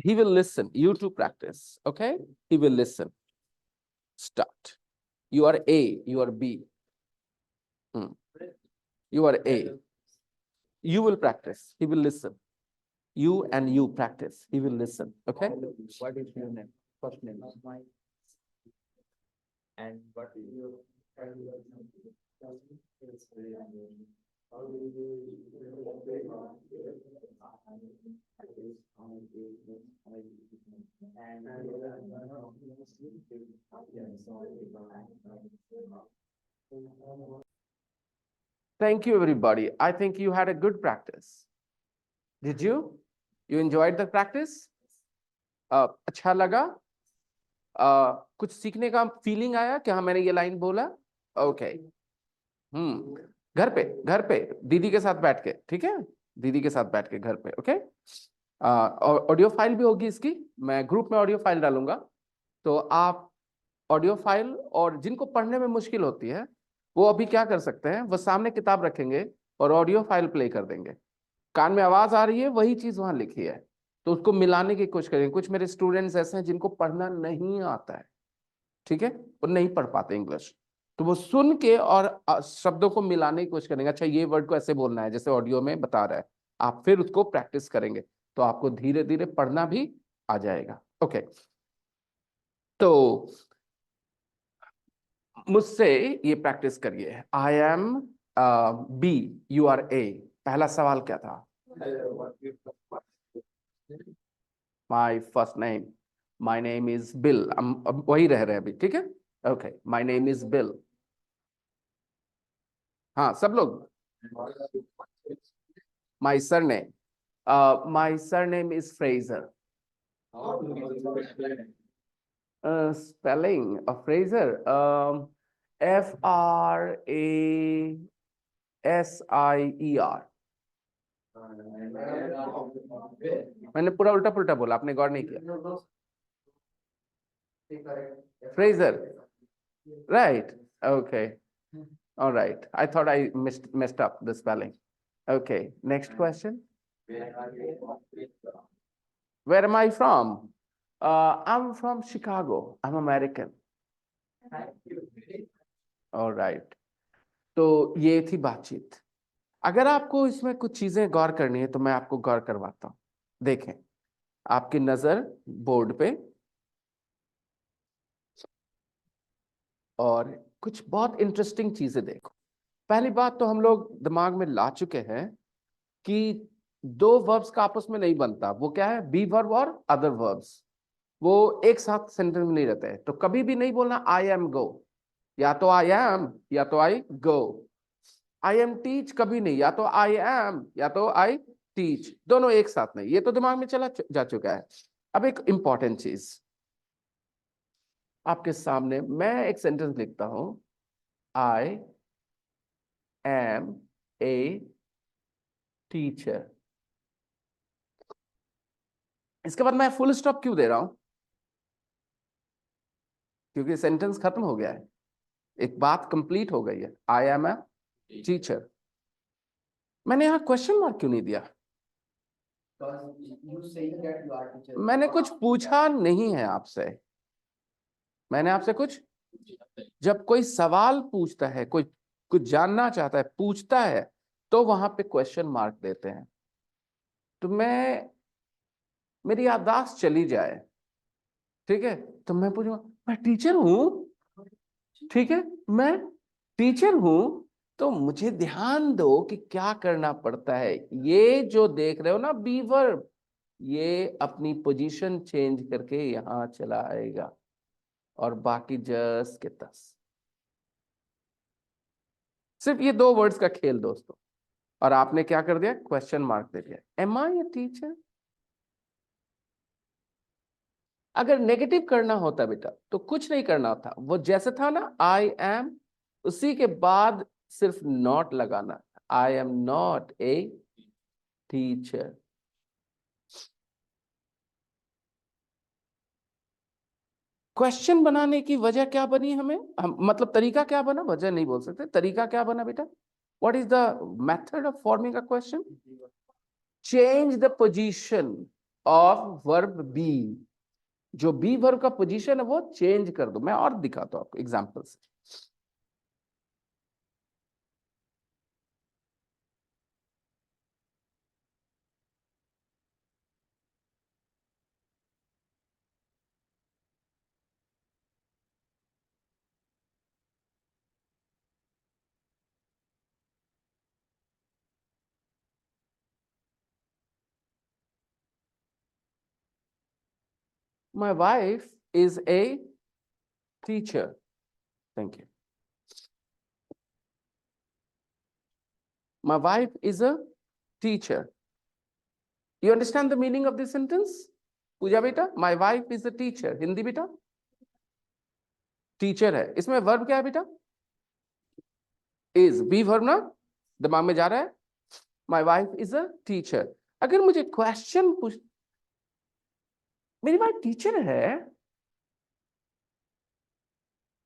He will listen. You to practice, okay? He will listen. Start. You are A, you are B. You are A. You will practice. He will listen. You and you practice. He will listen, okay? What is your name? First name. And what is your Thank you, everybody. I think you had a good practice. Did you? You enjoyed the practice? अच्छा लगा? कुछ सीखने का feeling आया कि हाँ मैंने ये लाइन बोला? ओके. घर पे दीदी के साथ बैठ के, ठीक है? दीदी के साथ बैठ के घर पे, ओके? ऑडियो फाइल भी होगी इसकी, मैं ग्रुप में ऑडियो फाइल डालूंगा, तो आप ऑडियो फाइल, और जिनको पढ़ने में मुश्किल होती है वो अभी क्या कर सकते हैं, वो सामने किताब रखेंगे और ऑडियो फाइल प्ले कर देंगे, कान में आवाज आ रही है वही चीज वहां लिखी है, तो उसको मिलाने की कोशिश करेंगे। कुछ मेरे स्टूडेंट्स ऐसे हैं जिनको पढ़ना नहीं आता है, ठीक है, वो नहीं पढ़ पाते इंग्लिश, तो वो सुन के और शब्दों को मिलाने की कोशिश करेंगे, अच्छा ये वर्ड को ऐसे बोलना है जैसे ऑडियो में बता रहा है, आप फिर उसको प्रैक्टिस करेंगे तो आपको धीरे धीरे पढ़ना भी आ जाएगा। ओके, तो मुझसे ये प्रैक्टिस करिए। I am B, you are A. पहला सवाल क्या था? My first name, my name is Bill. अब वही रह रहे हैं अभी, ठीक है। Okay, my name is Bill. हाँ सब लोग। My surname, my surname is Fraser. Spelling of Fraser, Fraser। मैंने पूरा उल्टा पुल्टा बोला, आपने गौर नहीं किया। Fraser, right? Okay, all right. I thought I messed up the spelling. Okay, next question. Where am I from? I'm from Chicago. I'm American. All right. तो ये थी बातचीत। अगर आपको इसमें कुछ चीजें गौर करनी है तो मैं आपको गौर करवाता हूं। देखें, आपकी नजर बोर्ड पे, और कुछ बहुत इंटरेस्टिंग चीजें देखो। पहली बात तो हम लोग दिमाग में ला चुके हैं कि दो वर्ब्स का आपस में नहीं बनता। वो क्या है? बी वर्ब और अदर वर्ब्स, वो एक साथ सेंटेंस में नहीं रहते हैं। तो कभी भी नहीं बोलना आई एम गो, या तो आई एम या तो आई गो। आई एम टीच कभी नहीं, या तो आई एम या तो आई टीच, दोनों एक साथ नहीं। ये तो दिमाग में चला जा चुका है। अब एक इंपॉर्टेंट चीज आपके सामने, मैं एक सेंटेंस लिखता हूं, आई एम ए टीचर। इसके बाद मैं फुल स्टॉप क्यों दे रहा हूं? क्योंकि सेंटेंस खत्म हो गया है, एक बात कंप्लीट हो गई है। I am a teacher. मैंने यहां क्वेश्चन मार्क क्यों नहीं दिया? मैंने कुछ पूछा नहीं है आपसे, मैंने आपसे कुछ, जब कोई सवाल पूछता है, कोई कुछ जानना चाहता है, पूछता है, तो वहां पे क्वेश्चन मार्क देते हैं। तो मेरी याददाश्त चली जाए, ठीक है, तो मैं पूछूंगा मैं टीचर हूं, ठीक है, मैं टीचर हूं, तो मुझे ध्यान दो कि क्या करना पड़ता है। ये जो देख रहे हो ना बी वर्ब, ये अपनी पोजीशन चेंज करके यहां चला आएगा, और बाकी जस के तस। सिर्फ ये दो वर्ड्स का खेल दोस्तों, और आपने क्या कर दिया? क्वेश्चन मार्क दे दिया। Am I a teacher? अगर नेगेटिव करना होता बेटा तो कुछ नहीं करना था, वो जैसे था ना आई एम, उसी के बाद सिर्फ नॉट लगाना। I am not a teacher. Question बनाने की वजह क्या बनी हमें? मतलब तरीका क्या बना, वजह नहीं बोल सकते, तरीका क्या बना बेटा? What is the method of forming a question? Change the position of verb B. जो बी वर्ब का पोजीशन है वो चेंज कर दो। मैं और दिखाता हूं आपको एग्जांपल से। My wife is a teacher. Thank you. My wife is a teacher. You understand the meaning of this sentence? पूजा बेटा, my wife is a teacher. Hindi बेटा? टीचर है। इसमें वर्ब क्या है बेटा? is। बी वर्ब ना, दिमाग में जा रहा है? My wife is a teacher। अगर मुझे क्वेश्चन मेरी वाइफ टीचर है,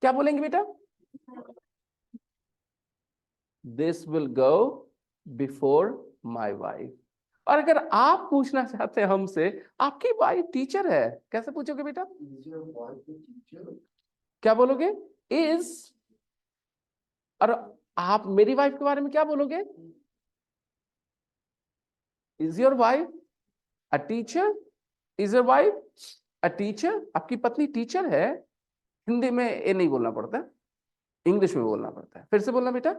क्या बोलेंगे बेटा? This will go before my wife. और अगर आप पूछना चाहते हैं हमसे, आपकी वाइफ टीचर है, कैसे पूछोगे बेटा? क्या बोलोगे? इज। और आप मेरी वाइफ के बारे में क्या बोलोगे? Is your wife a teacher? Is your wife a teacher? आपकी पत्नी टीचर है। हिंदी में ये नहीं बोलना पड़ता, इंग्लिश में बोलना पड़ता है। फिर से बोलना बेटा,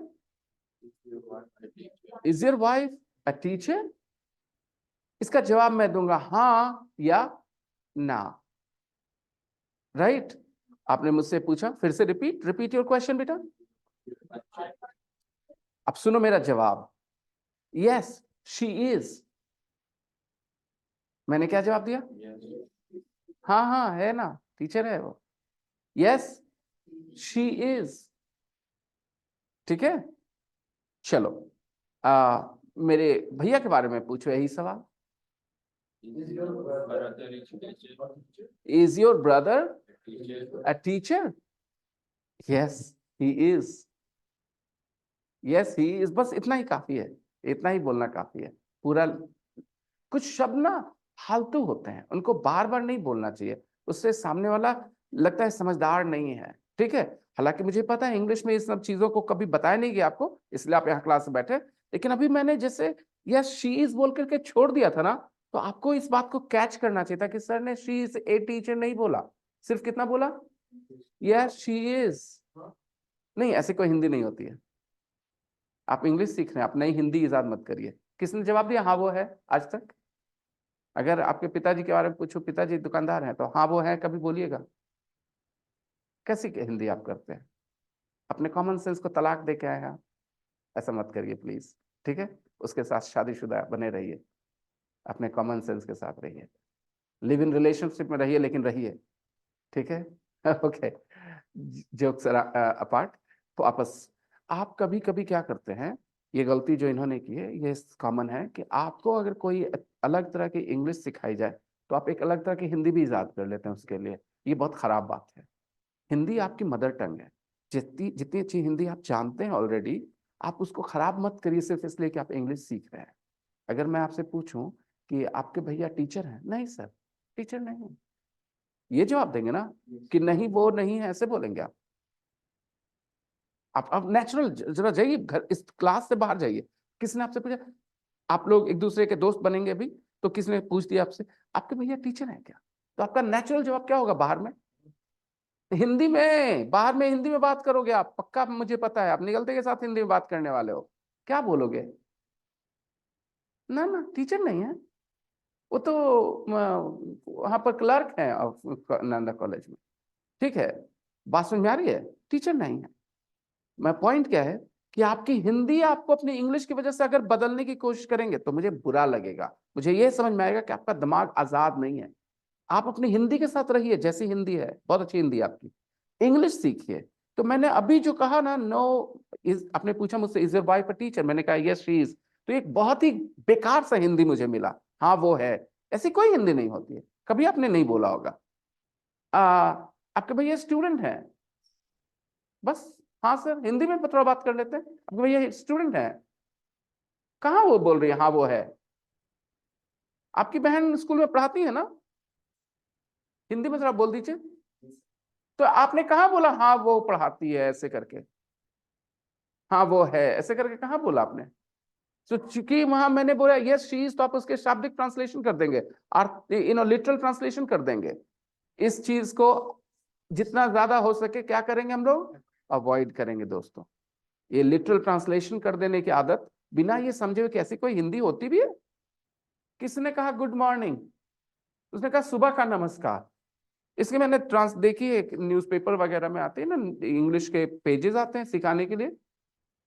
is your wife a teacher? इसका जवाब मैं दूंगा हाँ या ना। राइट? आपने मुझसे पूछा, फिर से रिपीट योर क्वेश्चन बेटा। अब सुनो मेरा जवाब। Yes she is. मैंने क्या जवाब दिया? हाँ हाँ है ना, टीचर है वो। Yes she is. ठीक है, चलो मेरे भैया के बारे में पूछो यही सवाल। Is your brother a teacher? Yes he is. Yes he is. बस इतना ही काफी है, इतना ही बोलना काफी है। पूरा कुछ शब्द ना फालतू होते हैं, उनको बार बार नहीं बोलना चाहिए, उससे सामने वाला लगता है समझदार नहीं है। ठीक है, हालांकि मुझे पता है इंग्लिश में इस सब चीजों को कभी बताया नहीं गया आपको, इसलिए आप यहाँ क्लास में बैठे। लेकिन अभी मैंने जैसे यस शी इज बोल करके छोड़ दिया था ना, तो आपको इस बात को कैच करना चाहिए था कि सर ने शी इज ए टीचर नहीं बोला, सिर्फ कितना बोला? Yes she is. नहीं, ऐसे कोई हिंदी नहीं होती है। आप इंग्लिश सीख रहे हैं, आप नई हिंदी इजाद मत करिए। किसने जवाब दिया हाँ वो है आज तक? अगर आपके पिताजी के बारे में पूछो, पिताजी दुकानदार हैं, तो हाँ वो है कभी बोलिएगा। कैसी हिंदी आप करते हैं? अपने कॉमन सेंस को तलाक दे के आए हैं आप। ऐसा मत करिए प्लीज, ठीक है? उसके साथ शादीशुदा बने रहिए, अपने कॉमन सेंस के साथ रहिए, लिव इन रिलेशनशिप में रहिए, लेकिन रहिए। ठीक है? Okay, jokes apart. तो आपस आप कभी कभी क्या करते हैं, ये गलती जो इन्होंने की है ये कॉमन है कि आपको अगर कोई अलग तरह की इंग्लिश सिखाई जाए तो आप एक अलग तरह की हिंदी भी इजाद कर लेते हैं उसके लिए। ये बहुत खराब बात है। हिंदी आपकी मदर टंग है, जितनी जितनी अच्छी हिंदी आप जानते हैं ऑलरेडी, आप उसको खराब मत करिए सिर्फ इसलिए कि आप इंग्लिश सीख रहे हैं। अगर मैं आपसे पूछूं कि आपके भैया टीचर हैं? नहीं सर, टीचर नहीं। ये जवाब देंगे ना कि नहीं वो नहीं है, ऐसे बोलेंगे आप। आप नेचुरल जरा जाइए घर, इस क्लास से बाहर जाइए। किसने आपसे पूछा? आप लोग एक दूसरे के दोस्त बनेंगे अभी, तो किसने पूछ दिया आपसे आपके भैया टीचर हैं क्या? तो आपका नेचुरल जवाब क्या होगा? बाहर में हिंदी में, बाहर में हिंदी में बात करोगे आप, पक्का मुझे पता है आप निकलते के साथ हिंदी में बात करने वाले हो। क्या बोलोगे? ना ना, टीचर नहीं है वो तो, वहां पर क्लर्क है नालंदा कॉलेज में। ठीक है, बात समझ में आ रही है? टीचर नहीं है। मैं पॉइंट क्या है कि आपकी हिंदी आपको अपनी इंग्लिश की वजह से अगर बदलने की कोशिश करेंगे तो मुझे बुरा लगेगा। मुझे ये समझ में आएगा कि आपका दिमाग आजाद नहीं है। आप अपनी हिंदी के साथ रहिए, जैसी हिंदी है, बहुत अच्छी हिंदी है आपकी, इंग्लिश सीखिए। तो मैंने अभी जो कहा ना, नो इज, आपने पूछा मुझसे is your wife a teacher, मैंने कहा यस शी इज। तो एक बहुत ही बेकार सा हिंदी मुझे मिला, हाँ वो है। ऐसी कोई हिंदी नहीं होती है, कभी आपने नहीं बोला होगा। आपके भैया स्टूडेंट हैं, बस हाँ सर, हिंदी में थोड़ा बात कर लेते हैं। आपके भैया स्टूडेंट हैं, कहाँ वो बोल रही है हाँ वो है? आपकी बहन स्कूल में पढ़ाती है ना, हिंदी में थोड़ा बोल दीजिए। तो आपने कहाँ बोला हाँ वो पढ़ाती है ऐसे करके? हाँ वो है ऐसे करके कहाँ बोला आपने? तो चूंकि वहां मैंने बोला यस शी इज, तो आप उसके शाब्दिक ट्रांसलेशन कर देंगे, लिटरल ट्रांसलेशन कर देंगे। इस चीज को जितना ज्यादा हो सके क्या करेंगे हम लोग? अवॉइड करेंगे दोस्तों। ये लिटरल ट्रांसलेशन कर देने की आदत, बिना ये समझे हुए कि ऐसी कोई हिंदी होती भी है? किसने कहा गुड मॉर्निंग? उसने कहा सुबह का नमस्कार। इसकी मैंने ट्रांस देखी है, न्यूज़पेपर वगैरह में आते हैं ना, इंग्लिश के पेजेस आते हैं सिखाने के लिए।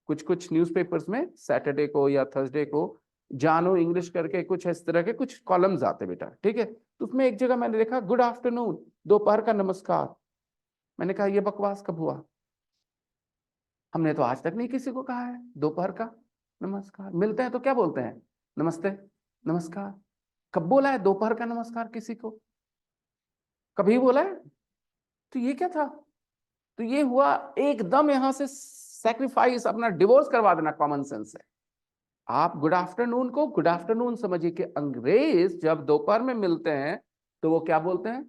कुछ कुछ न्यूज़पेपर्स में सैटरडे को या थर्सडे को जानो इंग्लिश करके कुछ इस तरह के कुछ कॉलम्स आते बेटा। ठीक है, तो उसमें एक जगह मैंने देखा गुड आफ्टरनून, दोपहर का नमस्कार। मैंने कहा ये बकवास कब हुआ? हमने तो आज तक नहीं किसी को कहा है दोपहर का नमस्कार। मिलते हैं तो क्या बोलते हैं? नमस्ते, नमस्कार। कब बोला है दोपहर का नमस्कार किसी को? कभी बोला है? तो ये क्या था? तो ये हुआ एकदम यहां से सैक्रिफाइस, अपना डिवोर्स करवा देना कॉमन सेंस से। आप गुड आफ्टरनून को गुड आफ्टरनून समझिए कि अंग्रेज जब दोपहर में मिलते हैं तो वो क्या बोलते हैं?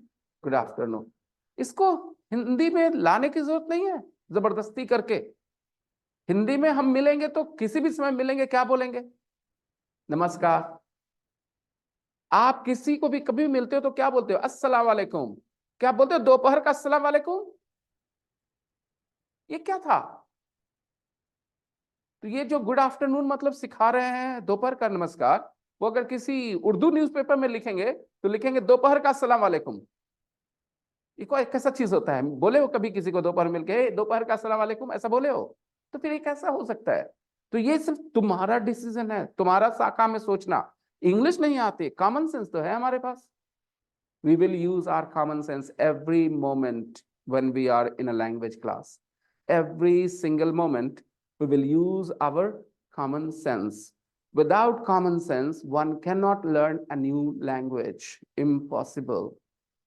Good afternoon. इसको हिंदी में लाने की जरूरत नहीं है जबरदस्ती करके। हिंदी में हम मिलेंगे तो किसी भी समय मिलेंगे, क्या बोलेंगे? नमस्कार। आप किसी को भी कभी मिलते हो तो क्या बोलते हो? अस्सलाम वालेकुम। क्या बोलते हो दोपहर का अस्सलाम वालेकुम? ये क्या था? तो ये जो गुड आफ्टरनून मतलब सिखा रहे हैं दोपहर का नमस्कार, वो अगर किसी उर्दू न्यूज़पेपर में लिखेंगे तो लिखेंगे दोपहर का अस्सलाम वालेकुम। ये कोई कैसा चीज होता है? बोले हो कभी किसी को दोपहर मिलके दोपहर का अस्सलाम वालेकुम ऐसा बोले हो? तो फिर ये कैसा हो सकता है? तो ये सिर्फ तुम्हारा डिसीजन है, तुम्हारा साका में सोचना। इंग्लिश नहीं आती, कॉमन सेंस तो है हमारे पास। We will use our common sense every moment when we are in a language class. Every single moment we will use our common sense. Without common sense, one cannot learn a new language. Impossible.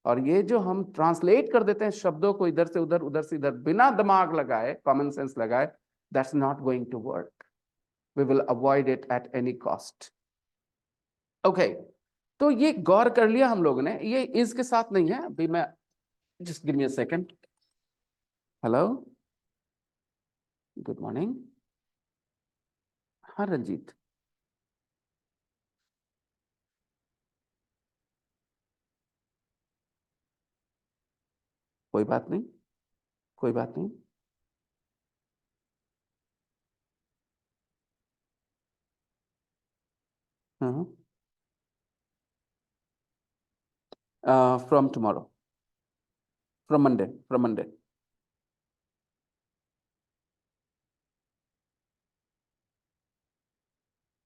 और ये जो हम translate कर देते हैं शब्दों को इधर से उधर, उधर से इधर, बिना दिमाग लगाए, कॉमन सेंस लगाए, that's not going to work. We will avoid it at any cost. Okay. तो ये गौर कर लिया हम लोगों ने, ये इज के साथ नहीं है अभी। मैं just give me a second. Hello, good morning. हाँ रंजीत, कोई बात नहीं, कोई बात नहीं। हाँ, from tomorrow, from Monday, from Monday.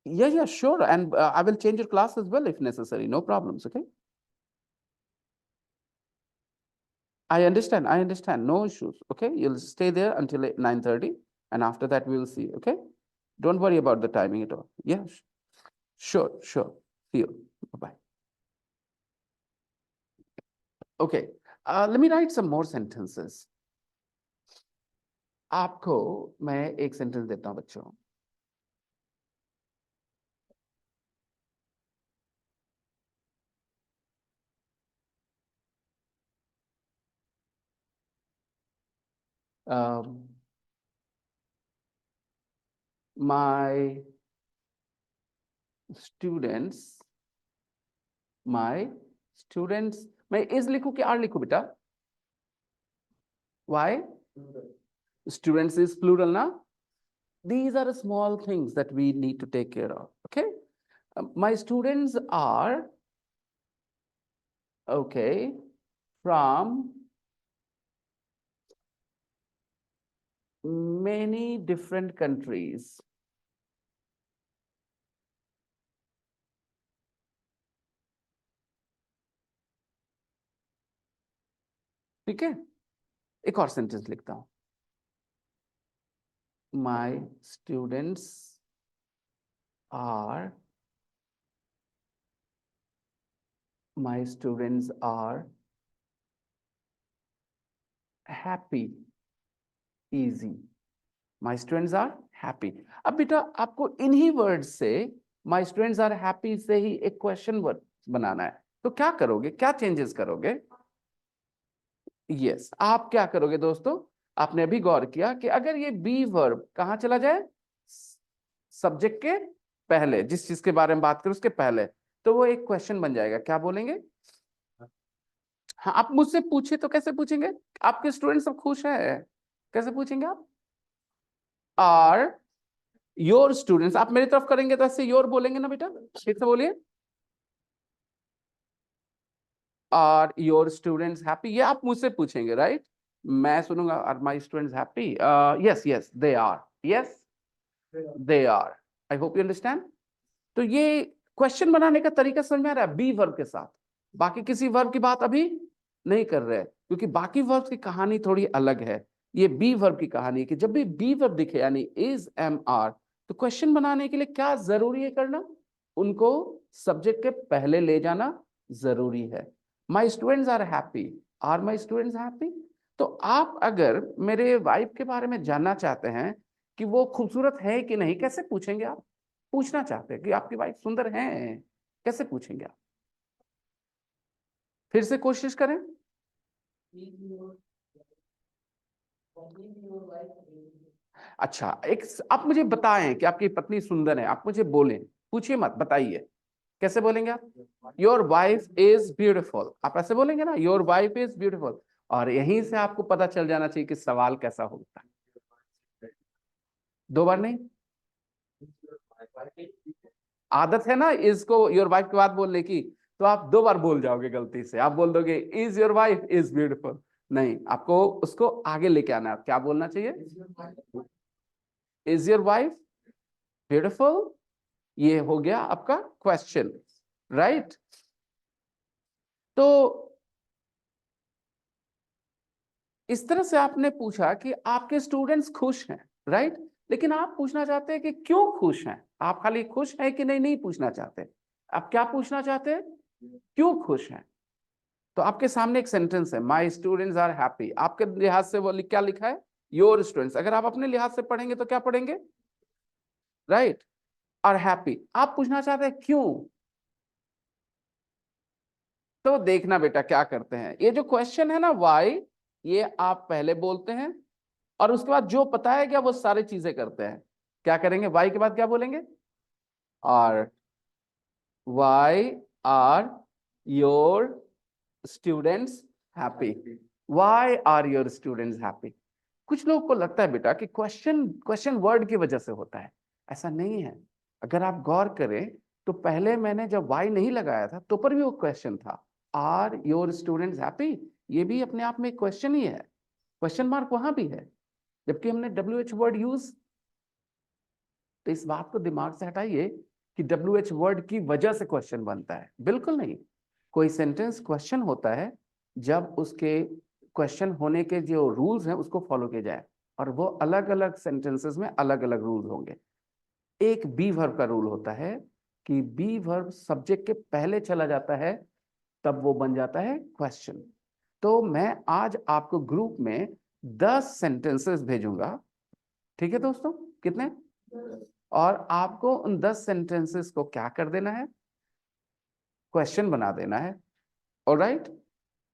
Yeah, sure. And I will change your class as well if necessary. No problems, okay? I understand. No issues, okay? You'll stay there until 9:30, and after that we will see, okay? Don't worry about the timing at all. Yeah, sure. See you. Bye-bye. Okay, let me write some more sentences. आपको मैं एक sentence देता हूं बच्चों। My students, मैं is लिखूं कि are लिखूं बेटा? Why? Students is plural ना? These are small things that we need to take care of, okay? My students are, okay, from many different countries. ठीक है, एक और सेंटेंस लिखता हूं। My students are happy, easy. My students are happy. अब बेटा आपको इन्हीं वर्ड से my students are happy से ही एक क्वेश्चन वर्ड बनाना है। तो क्या करोगे, क्या चेंजेस करोगे? यस, आप क्या करोगे दोस्तों? आपने अभी गौर किया कि अगर ये बी वर्ब कहां चला जाए? सब्जेक्ट के पहले, जिस चीज के बारे में बात करें उसके पहले, तो वो एक क्वेश्चन बन जाएगा। क्या बोलेंगे? हाँ, आप मुझसे पूछे तो कैसे पूछेंगे? आपके स्टूडेंट सब खुश है, कैसे पूछेंगे आप? आर योर स्टूडेंट्स, आप मेरी तरफ करेंगे तो ऐसे योर बोलेंगे ना बेटा, ठीक से बोलिए। आर योर स्टूडेंट्स हैप्पी, ये आप मुझसे पूछेंगे, राइट? मैं सुनूंगा are my students happy? Yes they are, yes they are. I hope you understand. तो ये क्वेश्चन बनाने का तरीका समझ में आ रहा है बी वर्ब के साथ। बाकी किसी वर्ब की बात अभी नहीं कर रहे, क्योंकि बाकी वर्ब की कहानी थोड़ी अलग है। ये बी वर्ब की कहानी है कि जब भी बी वर्ब दिखे यानी इज, एम, आर, तो क्वेश्चन बनाने के लिए क्या जरूरी है करना? उनको सब्जेक्ट के पहले ले जाना जरूरी है। My students are happy, are my students happy. तो आप अगर मेरे वाइफ के बारे में जानना चाहते हैं कि वो खूबसूरत है कि नहीं, कैसे पूछेंगे आप? पूछना चाहते हैं कि आपकी वाइफ सुंदर है, कैसे पूछेंगे आप? फिर से कोशिश करें। अच्छा, एक आप मुझे बताएं कि आपकी पत्नी सुंदर है, आप मुझे बोलें, पूछिए मत, बताइए कैसे बोलेंगे आप? योर वाइफ इज ब्यूटीफुल, आप ऐसे बोलेंगे ना, योर वाइफ इज ब्यूटीफुल। और यहीं से आपको पता चल जाना चाहिए कि सवाल कैसा होता है। 2 बार नहीं, आदत है ना इसको योर वाइफ के बाद बोलने की, तो आप 2 बार बोल जाओगे गलती से। आप बोल दोगे is your wife is beautiful, नहीं, आपको उसको आगे लेके आना है। क्या बोलना चाहिए? इज योर वाइफ ब्यूटीफुल, ये हो गया आपका क्वेश्चन, राइट? तो इस तरह से आपने पूछा कि आपके स्टूडेंट्स खुश हैं, राइट? लेकिन आप पूछना चाहते हैं कि क्यों खुश हैं। आप खाली खुश हैं कि नहीं पूछना चाहते, आप क्या पूछना चाहते हैं? क्यों खुश हैं। तो आपके सामने एक सेंटेंस है, माई स्टूडेंट्स आर हैप्पी। आपके लिहाज से वो क्या लिखा है? Your students. अगर आप अपने लिहाज से पढ़ेंगे तो क्या पढ़ेंगे? Right, are happy. आप पूछना चाहते हैं क्यों। तो देखना बेटा क्या करते हैं, ये जो क्वेश्चन है ना वाई, ये आप पहले बोलते हैं और उसके बाद जो पता है क्या वो सारी चीजें करते हैं। क्या करेंगे? वाई के बाद क्या बोलेंगे? Are. Why are your students happy? Why are your students happy? कुछ लोगों को लगता है बेटा कि क्वेश्चन वर्ड की वजह से होता है, ऐसा नहीं है। अगर आप गौर करें तो पहले मैंने जब वाई नहीं लगाया था तो पर भी वो क्वेश्चन था। आर योर स्टूडेंट्स हैप्पी, ये भी अपने आप में क्वेश्चन ही है, क्वेश्चन मार्क वहां भी है, जबकि हमने WH वर्ड यूज। तो इस बात को दिमाग से हटाइए कि WH वर्ड की वजह से क्वेश्चन बनता है, बिल्कुल नहीं। कोई सेंटेंस क्वेश्चन होता है जब उसके क्वेश्चन होने के जो रूल्स हैं उसको फॉलो किया जाए, और वो अलग अलग सेंटेंसेस में अलग अलग रूल्स होंगे। एक बी वर्ब का रूल होता है कि बी वर्ब सब्जेक्ट के पहले चला जाता है तब वो बन जाता है क्वेश्चन। तो मैं आज आपको ग्रुप में 10 सेंटेंसेस भेजूंगा, ठीक है दोस्तों? कितने? और आपको उन 10 सेंटेंसेस को क्या कर देना है? क्वेश्चन बना देना है। ऑलराइट,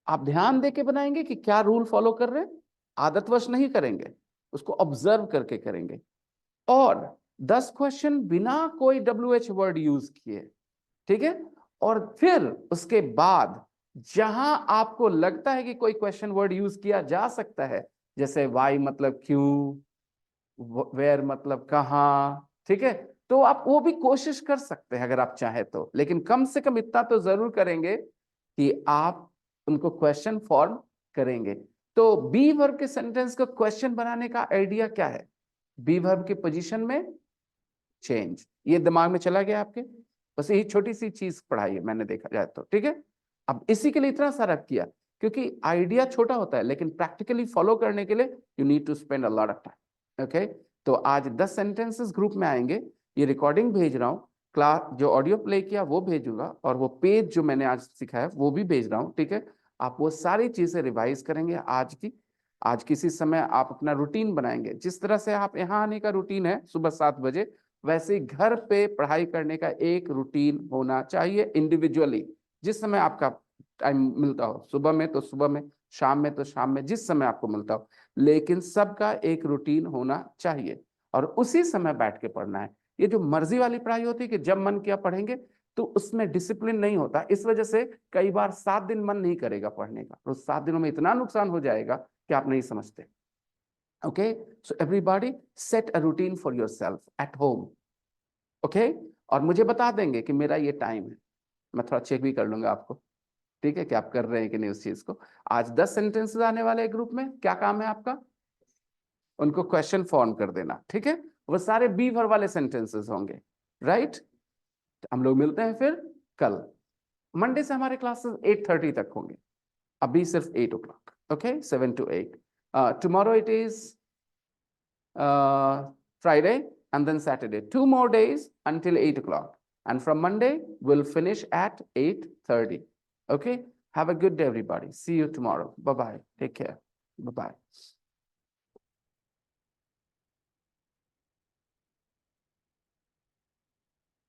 आप ध्यान देके बनाएंगे कि क्या रूल फॉलो कर रहे हैं, आदतवश नहीं करेंगे, उसको ऑब्जर्व करके करेंगे। और 10 क्वेश्चन बिना कोई WH वर्ड यूज किए, ठीक है? और फिर उसके बाद जहां आपको लगता है कि कोई क्वेश्चन वर्ड यूज किया जा सकता है, जैसे वाई मतलब क्यों, वेयर मतलब कहां, ठीक है, तो आप वो भी कोशिश कर सकते हैं अगर आप चाहे तो। लेकिन कम से कम इतना तो जरूर करेंगे कि आप उनको क्वेश्चन फॉर्म करेंगे। तो बी वर्ब के सेंटेंस को क्वेश्चन बनाने का आइडिया क्या है? बी वर्ब की पोजीशन में चेंज। ये दिमाग में चला गया आपके? बस यही छोटी सी चीज पढ़ाई है मैंने, देखा जाए तो, ठीक है? अब इसी के लिए इतना सारा किया क्योंकि आइडिया छोटा होता है लेकिन प्रैक्टिकली फॉलो करने के लिए you need to spend a lot of time. Okay, तो आज 10 सेंटेंसेस ग्रुप में आएंगे। ये रिकॉर्डिंग भेज रहा हूँ, क्लास जो ऑडियो प्ले किया वो भेजूंगा, और वो पेज जो मैंने आज सिखाया वो भी भेज रहा हूँ, ठीक है? आप वो सारी चीजें रिवाइज करेंगे आज की। आज किसी समय आप अपना रूटीन बनाएंगे, जिस तरह से आप यहाँ आने का रूटीन है सुबह 7 बजे, वैसे ही घर पे पढ़ाई करने का एक रूटीन होना चाहिए इंडिविजुअली। जिस समय आपका टाइम मिलता हो, सुबह में तो सुबह में, शाम में तो शाम में, जिस समय आपको मिलता हो, लेकिन सबका एक रूटीन होना चाहिए और उसी समय बैठ के पढ़ना है। ये जो मर्जी वाली पढ़ाई होती है कि जब मन किया पढ़ेंगे, तो उसमें डिसिप्लिन नहीं होता। इस वजह से कई बार 7 दिन मन नहीं करेगा पढ़ने का, और 7 दिनों में इतना नुकसान हो जाएगा कि आप नहीं समझते। Okay, so everybody set a routine for yourself at home. Okay, और मुझे बता देंगे कि मेरा ये टाइम है, मैं थोड़ा चेक भी कर लूंगा आपको, ठीक है, कि आप कर रहे हैं कि नहीं उस चीज को। आज 10 सेंटेंसेस आने वाले ग्रुप में, क्या काम है आपका? उनको क्वेश्चन फॉर्म कर देना, ठीक है? वो सारे बी वर्ब वाले सेंटेंसेस होंगे, राइट? हम लोग मिलते हैं फिर कल। मंडे से हमारे क्लासेस 8:30 तक होंगे, अभी सिर्फ 8 o'clock, okay, 7 to 8। Tomorrow it is Friday and then Saturday, 2 more days until 8 o'clock, and from Monday we'll finish at 8:30. Okay, Have a good day, everybody. See you tomorrow. Bye-bye. Take care. Bye-bye.